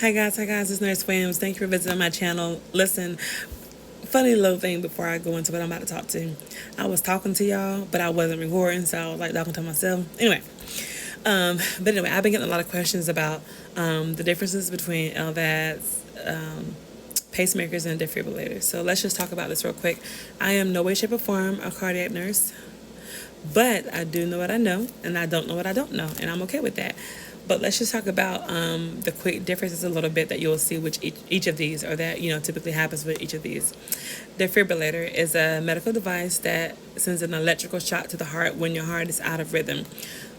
Hi guys, it's Nurse Williams. Thank you for visiting my channel. Listen, funny little thing before I go into what I'm about to talk to. I was talking to y'all, but I wasn't recording, so I was like talking to myself. But anyway, I've been getting a lot of questions about the differences between LVADs, pacemakers, and defibrillators. So let's just talk about this real quick. I am no way, shape, or form a cardiac nurse, but I do know what I know, and I don't know what I don't know, and I'm okay with that. But let's just talk about the quick differences a little bit that you'll see which each of these, or that typically happens with each of these. Defibrillator is a medical device that sends an electrical shock to the heart when your heart is out of rhythm.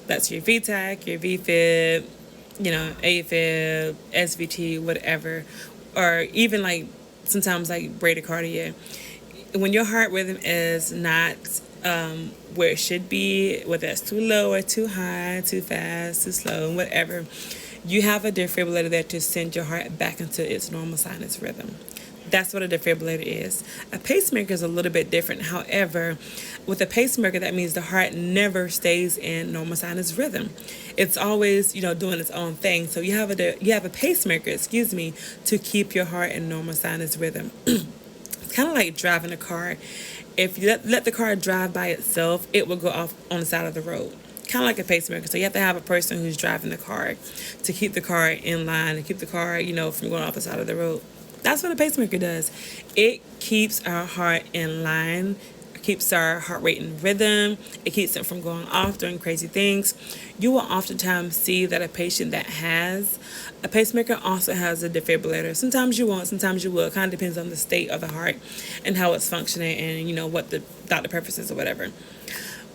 That's your VTAC, your VFib, AFib, SVT, whatever, or even like sometimes like bradycardia. When your heart rhythm is not where it should be, whether it's too low or too high, too fast, too slow, whatever, you have a defibrillator there to send your heart back into its normal sinus rhythm. That's what a defibrillator is. A pacemaker is a little bit different. However, with a pacemaker, that means the heart never stays in normal sinus rhythm. It's always, doing its own thing. So you have a pacemaker, to keep your heart in normal sinus rhythm. It's kind of like driving a car. If you let the car drive by itself, it will go off on the side of the road. Kind of like a pacemaker. So you have to have a person who's driving the car to keep the car in line and keep the car, from going off the side of the road. That's what a pacemaker does. It keeps our heart in line, keeps our heart rate in rhythm. It keeps it from going off doing crazy things. You will oftentimes see that a patient that has a pacemaker also has a defibrillator. Sometimes you won't, sometimes you will. It kind of depends on the state of the heart and how it's functioning and, what the doctor preferences or whatever.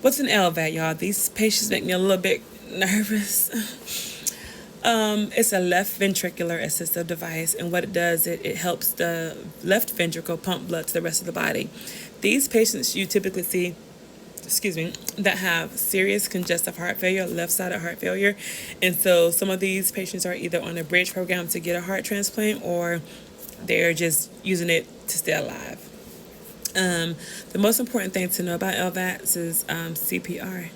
What's an LVAD, y'all? These patients make me a little bit nervous. It's a left ventricular assistive device, and what it does, it helps the left ventricle pump blood to the rest of the body. These patients you typically see, that have serious congestive heart failure, left-sided heart failure, and so some of these patients are either on a bridge program to get a heart transplant, or they're just using it to stay alive. The most important thing to know about LVADs is CPR.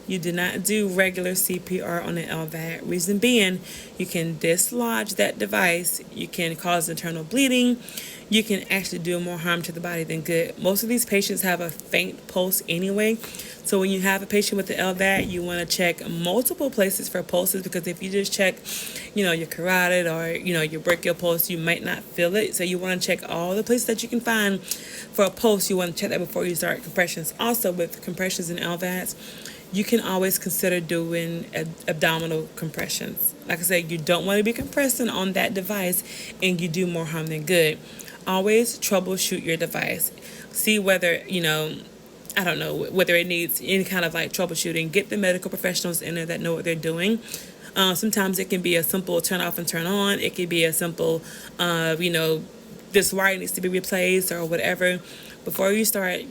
You do not do regular CPR on an LVAD. Reason being, you can dislodge that device, you can cause internal bleeding, you can actually do more harm to the body than good. Most of these patients have a faint pulse anyway. So when you have a patient with the LVAD, you want to check multiple places for pulses, because if you just check, your carotid or, your brachial pulse, you might not feel it. So you want to check all the places that you can find for a pulse. You want to check that before you start compressions. Also, with compressions and LVADs, you can always consider doing abdominal compressions. Like I said, you don't want to be compressing on that device and you do more harm than good. Always troubleshoot your device. See whether, whether it needs any kind of like troubleshooting. Get the medical professionals in there that know what they're doing. Sometimes it can be a simple turn off and turn on. It could be a simple, this wire needs to be replaced or whatever. Before you start,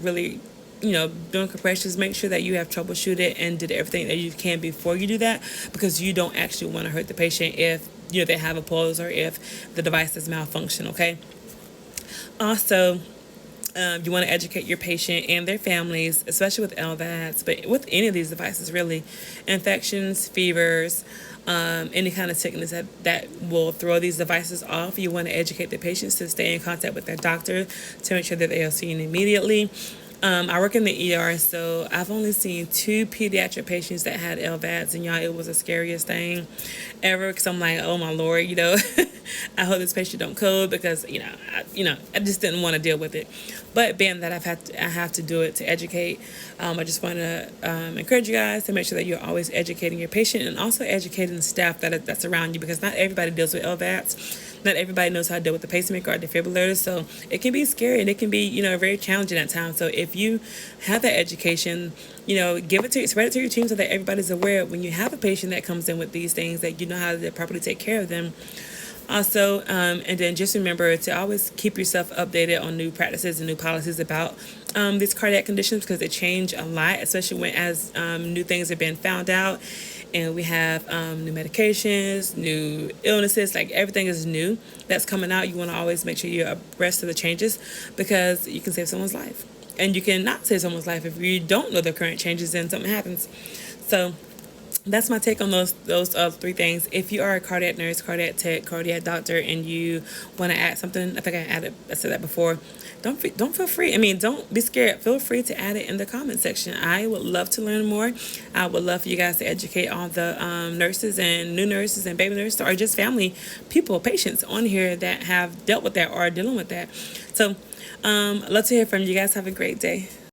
really doing compressions, make sure that you have troubleshooted and did everything that you can before you do that, because you don't actually want to hurt the patient if they have a pulse or if the device is malfunction. Okay. Also, you want to educate your patient and their families, especially with LVADs, but with any of these devices, really. Infections, fevers, any kind of sickness that will throw these devices off. You want to educate the patients to stay in contact with their doctor to make sure that they are seen immediately. I work in the ER, so I've only seen 2 pediatric patients that had LVADs, and y'all, it was the scariest thing ever, because I'm like, oh my Lord, I hope this patient don't code, because I just didn't want to deal with it. But being that I have to do it to educate, I just want to encourage you guys to make sure that you're always educating your patient and also educating the staff that's around you, because not everybody deals with LVADs. Not everybody knows how to deal with the pacemaker or defibrillator, so it can be scary and it can be, very challenging at times. So if you have that education, spread it to your team so that everybody's aware when you have a patient that comes in with these things, that you know how to properly take care of them. Also, and then just remember to always keep yourself updated on new practices and new policies about these cardiac conditions, because they change a lot, especially as new things are being found out. And we have new medications, new illnesses, like everything is new that's coming out. You want to always make sure you're abreast of the changes, because you can save someone's life. And you can not save someone's life if you don't know the current changes and something happens. So that's my take on those three things. If you are a cardiac nurse, cardiac tech, cardiac doctor, and you want to add something, I think I said that before. Don't feel free. I mean, don't be scared. Feel free to add it in the comment section. I would love to learn more. I would love for you guys to educate all the nurses and new nurses and baby nurses, or just family people, patients on here that have dealt with that or are dealing with that. So, love to hear from you guys. Have a great day.